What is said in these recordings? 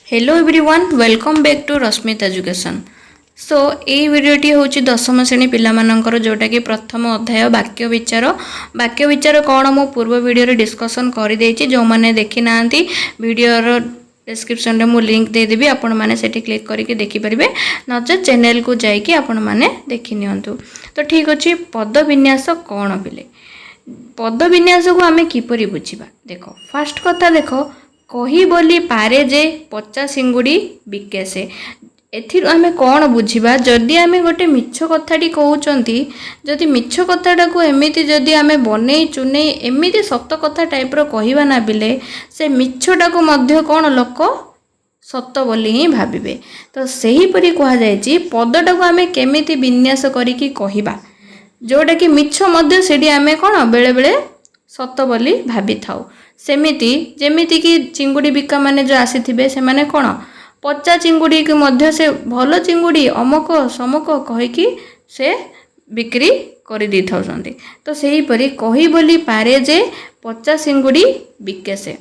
Hello everyone welcome back to Rashmit education. So ये वीडियोटी हूँ दशम श्रेणी पिलामानंकर जोटा कि प्रथम अध्याय वाक्य विचार कौन मो पूर्व वीडियो डिस्कसन कर जो मैंने देखी ना वीडियो डिस्क्रिप्शन में मुझे लिंक देदेवी आपण मैंने सेठी क्लिक करके देखिपारे नचेत चैनल को जाकि आपण मैंने देखी नियंतु। तो ठीक अच्छे पद विन्यास कौन पिले पद विन्यास को आम किपरि बुझा देख फास्ट कथा देख कही बोली पारे जे पचा सिंगुड़ी बिके से एथिर आमे कौन बुझिबा जदि आमे गोटे मिछ कथाटी कहउचंती जदि मिछ कथाटा को एमिति जदि आमे बनै चुनै एमिति सत्य कथा टाइप रो कहिबा ना बिले से मिछटा को मध्य कौन लोक सत्य बोली ही भाबिबे। तो सही परि कहा जायछि पदटा को आमे केमिति विन्यास करिकि कहिबा जोटा कि मिछ मध्य सेडी आमे कौन बेले बेले सत्य बोली भाबी थाउ। सेमिति जेमिति कि चिंगुड़ी बिका माने जो आसीथिबे से माने कौन पचा चिंगुड़ी के मध्य से भल चिंगुड़ी अमक समक कहीकि से बिक्री कर दी था। तो सही परी कही बोली पारे जे पचा चिंगुड़ी बिके से।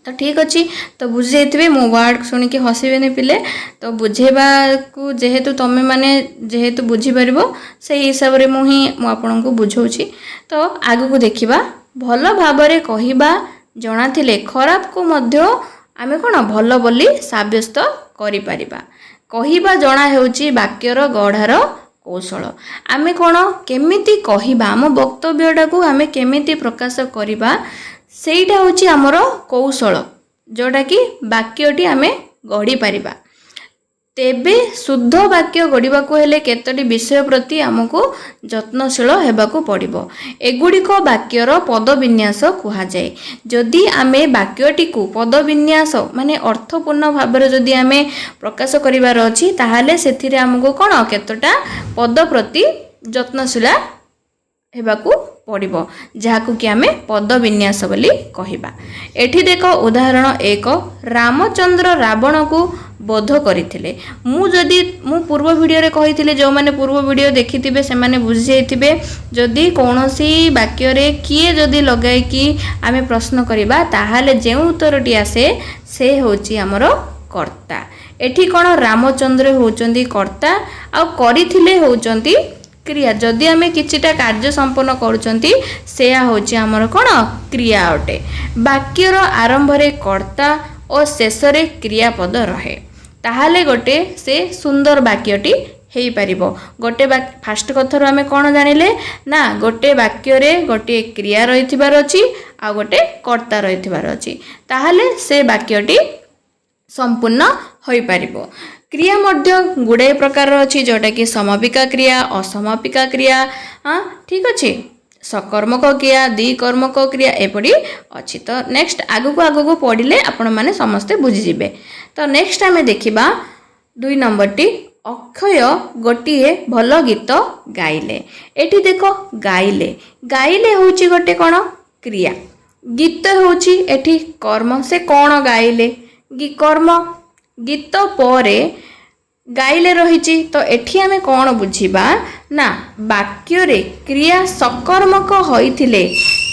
तो ठीक अच्छी तो बुझी जाइए मो वर्ड शुणिकी हसबे पिले तो बुझेबा को जेहेतु तमें मैंने जेहेतु बुझीपर से हिसाब से मुझे को बुझाऊँगी। तो आग को देखा भल भावरे कहिबा जना थिले खराब को मध्य आमे कौन भल बोली साब्यस्त करि परिबा। कहिबा जना हेउची वाक्यर गढ़ार कौशल आमे कौन केमिति कहिबा आम वक्तव्यटा को आमे केमिति प्रकाश करिबा सेईटा होची हमर कौशल जोटा कि वाक्यटी आमे गढ़ी परिबा। तेबे शुद्ध वाक्य गढ़ा को हेले केतोटी विषय प्रति आमको जत्नशील हेबाकू पड़िबो। एगुड़िक वाक्यर पद विन्यास कुहा जाए। जदि आमे वाक्यटी को पद विन्यास माने अर्थपूर्ण भाव जदि आमे प्रकाश करिवार अछि ताहाले सेथिरे आमको कोन केतोटा पद प्रति जत्नशील हेबाकू पड़िबो जहाकू कि आमे पद विन्यास बोली कहिबा। एठी देखो उदाहरण 1 रामचंद्र रावण को बोध करथिले। मु पूर्व वीडियो रे कहिथिले जो माने पूर्व वीडियो देखिथिबे से माने बुझि जाइथिबे जदि कोनोसी वाक्य रे किए जदि लगाई कि आमे प्रश्न करिबा ताहाले जे उत्तरटी आसे से होची हमर कर्ता। एठी कोन रामचंद्र होचंदी कर्ता आ करिथिले होचंदी क्रिया। जदि आमे किछिटा कार्य संपन्न करूचंती से होची हमर कोन क्रिया अटे। वाक्यर आरंभ रे कर्ता और शेष रे क्रियापद रहे ताहाले गोटे से सुंदर वाक्यटी हेई परिबो। गोटे फास्ट कथर आमे कोन जानिले ना गोटे वाक्य रे गोटे क्रिया रहिथिबार अछि आ गोटे कर्ता रहिथिबार अछि ताहाले से वाक्यटी संपूर्ण होई परिबो। क्रिया मध्य गुड़ाई प्रकार अच्छी जोटा कि समापिका क्रिया असमापिका क्रिया ठीक अच्छे सकर्मक क्रिया द्विकर्मक क्रिया एपड़ी अच्छी। तो नेक्स्ट आगु को पढ़ले आपण माने समस्ते बुझीजे। तो नेक्स्ट आमे देखिबा 2 नंबरटी अक्षय गोटिए भल गीत गाइले। एठी देखो गाइले होची गोटे कोन क्रिया गीत होची एठी कर्म से कोन गाइले कर्म गीत परे गाइले रही। तो एठी आमे कौन बुझिबा ना वाक्य रे क्रिया सकर्मक होइथिले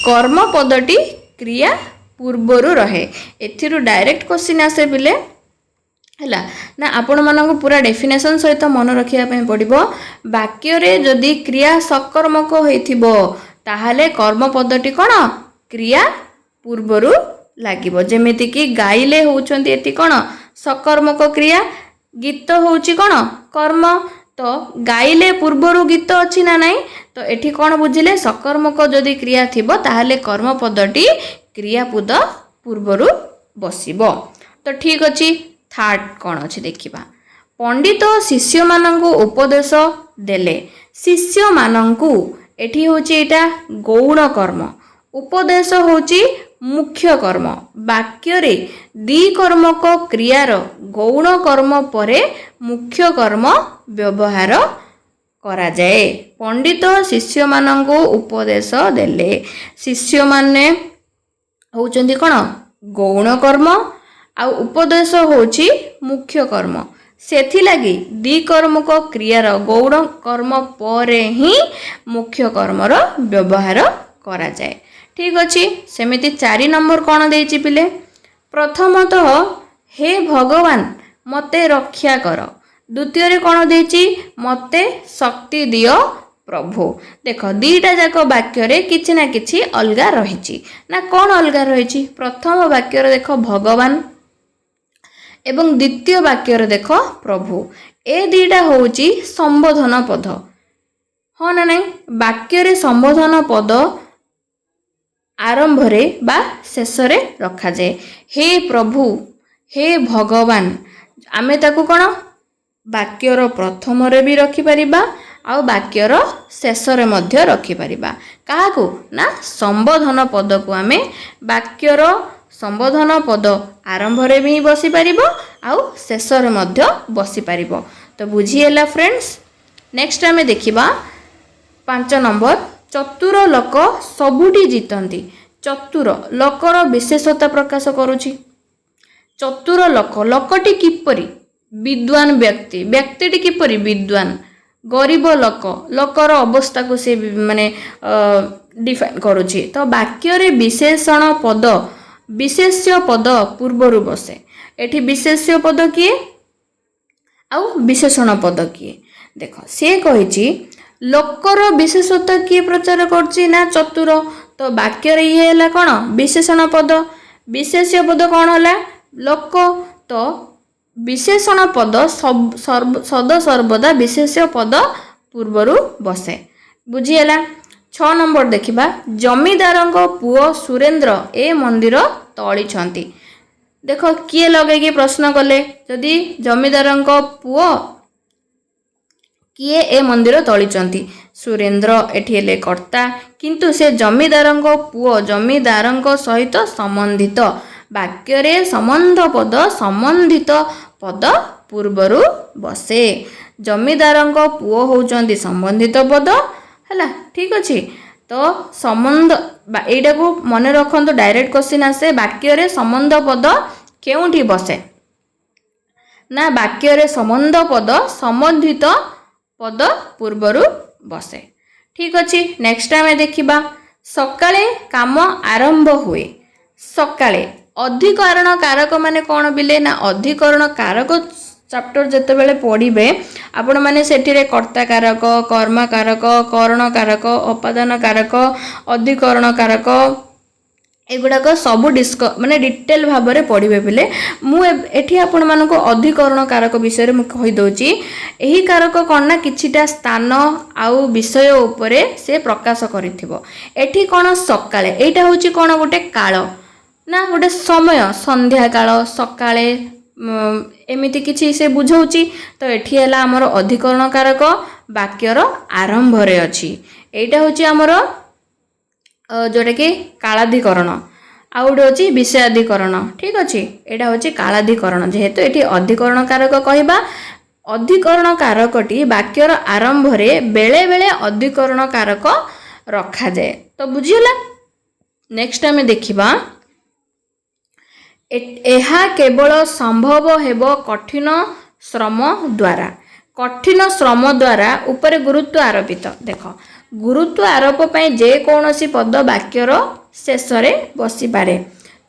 कर्म पदटी क्रिया पूर्वरु रहे। एथिरु डायरेक्ट क्वेश्चन आसे बिले हला ना आपण मानक पूरा डेफिनेशन सहित मन रखिया पे पड़िबो। वाक्य रे जदि क्रिया सकर्मक होइथिबो ताहाले कर्म पदटी कोन क्रिया पूर्वरु लागिबो। जेमिति कि गाइले होउचंती एति कोन सकर्मक क्रिया गीत होउची कोन कर्म। तो गाइले पूर्वरु गीत अछि ना नाही तो एठी कोन बुझिले सकर्मक जदि क्रिया थिबो ताहाले कर्म पदटी क्रियापद पूर्वरु बसिबो। तो ठीक अछि थर्ड कोन अछि देखिबा पंडित शिष्य मानंकु उपदेश देले। शिष्य मानंकु एठी होची एटा गौण कर्म उपदेश होची मुख्य कर्म। वाक्य रे द्विकर्मक क्रियार गौण कर्म परे मुख्य कर्म व्यवहार करा जाए। पंडित शिष्य मानंकु उपदेश देले शिष्य माने होचंदी कोन गौण कर्म आ उपदेश होची मुख्य कर्म सेथि लगी द्विकर्मक क्रियार गौण कर्म परे ही मुख्य कर्मर व्यवहार करा जाए। ठीक अच्छे सेमिति 4 नंबर कौन देछि पिले प्रथमतः हे भगवान मते रक्षा कर। द्वितीय कौन देछि मते शक्ति दियो प्रभु। देख दीटा जाक वाक्य किछि ना किछि अलगा रही ना कौन अलगा रही। प्रथम वाक्य देख भगवान एवं द्वितीय वाक्य देख प्रभु। ए दीटा होउची संबोधन पद हाँ ना नहीं। वाक्य संबोधन पद आरंभ रे बा शेष रे रखा जाए। हे प्रभु हे भगवान आमे ताकू कौन वाक्यर प्रथम रे भी रखिपारिबा आउ वाक्यर शेष रे मध्य रखिपारिबा। काहाकू ना संबोधन पद को आमे वाक्यर संबोधन पद आरंभ रे भी बसी पारिबो आउ शेष रे मध्य बसी पारिबो। तो बुझीला फ्रेंड्स। नेक्स्ट आमे देखिबा 5 नंबर चतुर लोक सबुठी जीतती। चतुर लोकर विशेषता प्रकाश करुछि। चतुर लोक लोकटी किपरि विद्वान व्यक्ति व्यक्तिटी किपरि विद्वान। गरीब लोक लोकर अवस्था को से माने डिफाइन करुछि। तो वाक्य रे विशेषण पद विशेष्य पद पूर्वरु बसे। एठी विशेष्य पद किए आउ विशेषण पद किए। देख से कहिछि लोकर विशेषता किए प्रचार करछि ना चतुर। तो वाक्य रे ये होला कोन विशेषण पद। विशेष्य पद कोन होला लोक। तो विशेषण पद सदा सर्वदा विशेष्य पद पूर्वरु बसे। बुझीला। 6 नंबर देखिबा जमीदार पुओ सुरेंद्र ए मंदिर तली छंती। देख किए लगे प्रश्न कले जदि जमीदार पुओ किए ए मंदिर तलीचंती। सुरेंद्र एठी हेले कर्ता किंतु से जमीदार पुओ जमीदार सहित संबंधित। वाक्य रे संबंध पद संबंधित पद पूर्वरु बसे। जमीदार पुओ होउचंती संबंधित पद हैला ठीक अछि। तो संबंध एटा को मन रखंतो डायरेक्ट क्वेश्चन आसे वाक्य रे संबंध पद केउठी बसे ना वाक्य रे संबंध पद संबंधित पद पूर्वरु बसे। ठीक अछि। नेक्स्ट आमे देखिबा सकाळे काम आरंभ हुए। सकाळे अधिकरण कारक माने कोन बिले ना अधिकरण कारक चैप्टर जते बेले पढ़िबे आपण माने सेठी रे कर्ता कारक कर्म कारक करण कारक उपादान कारक अधिकरण कारक एगुड़ाक सब माने डिटेल भाव में पढ़े बेले मुझे आपण मानक अधिकरण कारक विषय में कहीदे। यही कारक कौन ना किछिटा स्थान आउ विषय उपरे से प्रकाश करिथिबो। एठी कौन सकाळे एटा होची कौन गोटे काल ना गोटे समय संध्या काल सकाळे एमिति किछि से बुझौची। तो एठी हैला हमर अधिकरण कारक वाक्यर आरंभ रे अछि। एटा होची हमर जोटा कि कालाधिकरण आउ गोटे होची विषयाधिकरण। ठीक अछि। एटा होची कालाधिकरण जेहेतु एठी अधिकरण कारक कहबा अधिकरण कारकटी वाक्यर आरंभ रे बेले बेले अधिकरण कारक रखा जाए। तो बुझिला। नेक्स्ट आमे देखिबा एहा केवल संभव हेबो कठिन श्रम द्वारा। कठिन श्रम द्वारा ऊपर गुरुत्व आरोपित। देख गुरुत्व आरोप पाई जे कौनसी पद वाक्यर शेष रे बसी पारे।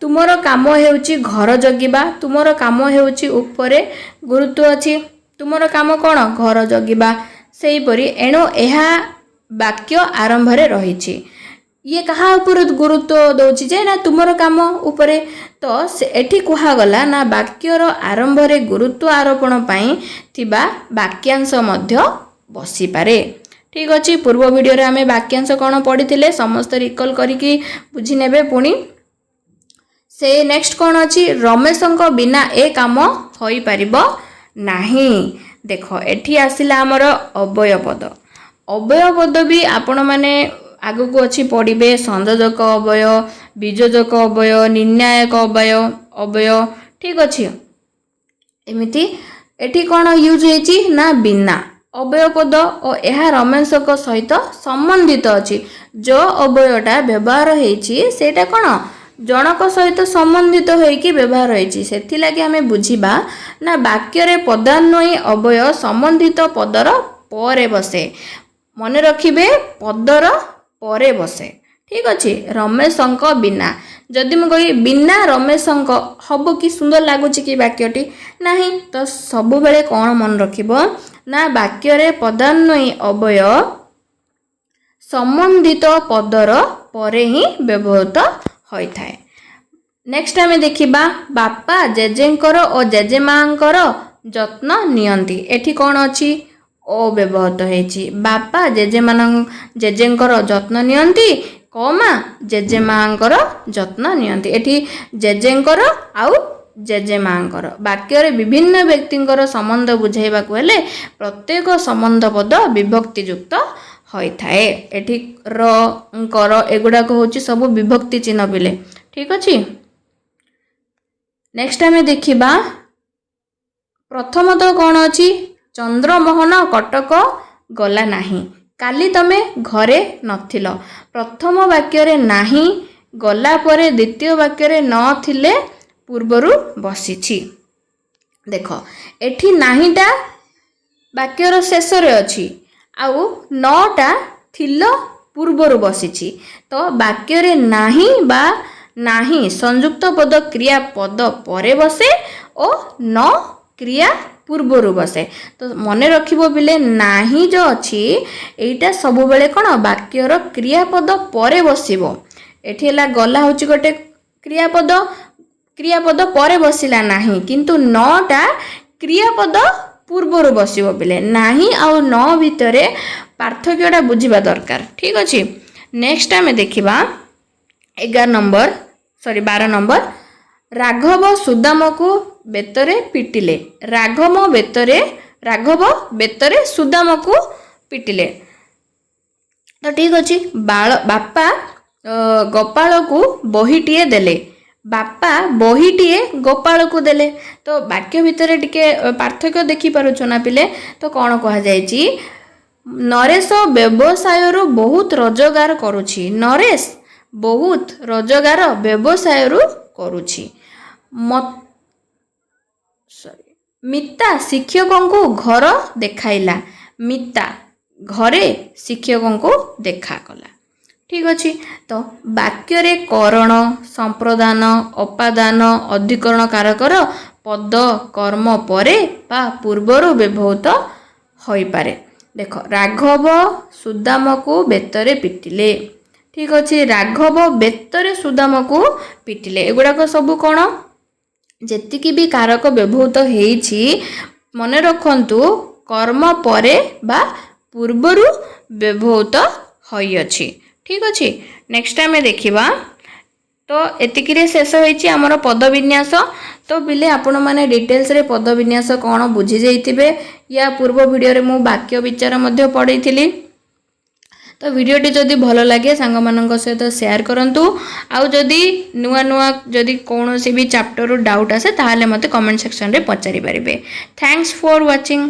तुमर काम हेउची घर जगिबा तुमर काम हेउची ऊपरे गुरुत्व अछि। तुमर काम कौन घर जगिबा सेही परी एणु एहा वाक्य आरंभ रे रहिछि। ये कहा ऊपर गुरुत्व दउछि जे ना तुमर काम ऊपरे। तो एठी कुहा गला ना वाक्यर आरंभ रे गुरुत्व आरोपण पाई थिबा वाक्यांश मध्य बसी पारे। ठीक अछि। पूर्व वीडियो रे हमें वाक्यांश कोन पढ़िथिले समस्त रिकॉल करिकि बुझि नेबे। पुणी से नेक्स्ट कोन अछि रमेशंक बिना ए काम होई परिबो नाही। देखो एठी आसिला हमर अव्यय पद। अव्यय पद भी आपण माने आगु को अछि पढ़िबे संयोजक अव्यय वियोजक अव्यय निर्णायक अव्यय अव्यय। ठीक अछि। एमिति एठी कोन यूज हेछि ना बिना अव्यय पद और यह रमेशक सहित संबंधित अछि। जो अव्ययटा व्यवहार हेछि सेटा कोन जनक सहित संबंधित होइकि व्यवहार होइछि। सेथि लागि हमें बुझिबा ना वाक्य रे पदान्वयी अव्यय संबंधित पदर परे बसे। मने रखिबे पदर परे बसे। ठीक अच्छे रमेशंक बिना जदि मुझे कही बिना रमेशंक हम कि सुंदर लगुच कि वाक्यटी नहीं तो सब बेले कौन मन रखिब ना वाक्य पदान्वयी अवय संबंधित पदर परे ही व्यवहृत होता है। नेक्स्ट आम देखा बापा जेजेंकर और जेजेमांकर जत्न नियंती एठी कौन अच्छी ओ व्यवहृत होती बापा जेजेंकर जत्न नियंती कमा जेजेमांकर जत्न नियंती एठी जेजेंकर आउ जेजेमांकर वाक्य विभिन्न व्यक्तिंकर संबंध बुझाइबा को हेले प्रत्येक संबंध पद विभक्तियुक्त होता है। एठी र कर एगुड़ाक होची सब विभक्ति चिन्ह पिले ठीक अच्छे। नेक्स्ट आम देखा प्रथमतः कौन अच्छी चंद्रमोहन कटक गला नाही काली तमे घरे नथिल प्रथम वाक्य नाही गला परे द्वितीय वाक्य नथिले पूर्वरु बसिछि देख एठी नाहीटा वाक्यर शेष रे अछि आउ नटा थिल पूर्वरु बसिछि तो वाक्य रे नाही बा नाही संयुक्त पद क्रिया पद परे बसे और न क्रिया पूर्वरु बसे तो मन रखिबो बिले नाही जो अछि एटा सब बेले कोन वाक्यर क्रियापद परे बसिबो एठी हला गला होची गोटे क्रियापद परे बसिला नाही किंतु नटा क्रियापद पूर्वरु बसिबो बिले नाही आ न भितरे पार्थक्यटा बुझिबा दरकार ठीक अछि। नेक्स्ट आमे देखिबा 12 नंबर राघव सुदाम को बेतरे पिटिले राघव बेतरे सुदाम को पिटिले तो ठीक अच्छे बापा गोपाल को बहीटीए देले बापा बहीटीए गोपाल को देले तो वाक्य भितर टिके पार्थक्य देखि पारुछ ना पिले तो कौन कहा जायछि नरेश व्यवसाय रु बहुत रोजगार करुछि नरेश बहुत रोजगार व्यवसाय रु करुछि मिता शिक्षकों को घर देखाइला मिता घरे शिक्षकों को देखा कला ठीक अच्छे। तो वाक्य रे करण संप्रदान अपादान अधिकरण कारकर पद कर्म परे बा पूर्वरु व्यवहृत होई पारे देख राघव सुदाम को बेतरे पिटिले ठीक अच्छे राघव बेतरे सुदाम को पिटिले एगुड़ाक सब कौन जेतिकी भी कारक व्यवहृत होईछि मन रखंतु कर्म परे बा पूर्वरु व्यवहृत होई अछि ठीक अछि। नेक्स्ट आमे देखिबा तो एतिकिरे शेष होईछि हमर पद विन्यास तो बिले आपण माने डिटेल्स रे पद विन्यास कोन बुझी जाइतिबे या पूर्व वीडियो रे मु वाक्य विचार मध्ये पढैथिली तो वीडियोटी जदि भल लगे सांग मानक सहित शेयर करंतु आउ जदि नुआ नुआ जदि कौन सी भी चैप्टर डाउट आसे ताहाले मते कमेंट सेक्शन रे पचारि परिबे। Thanks for watching.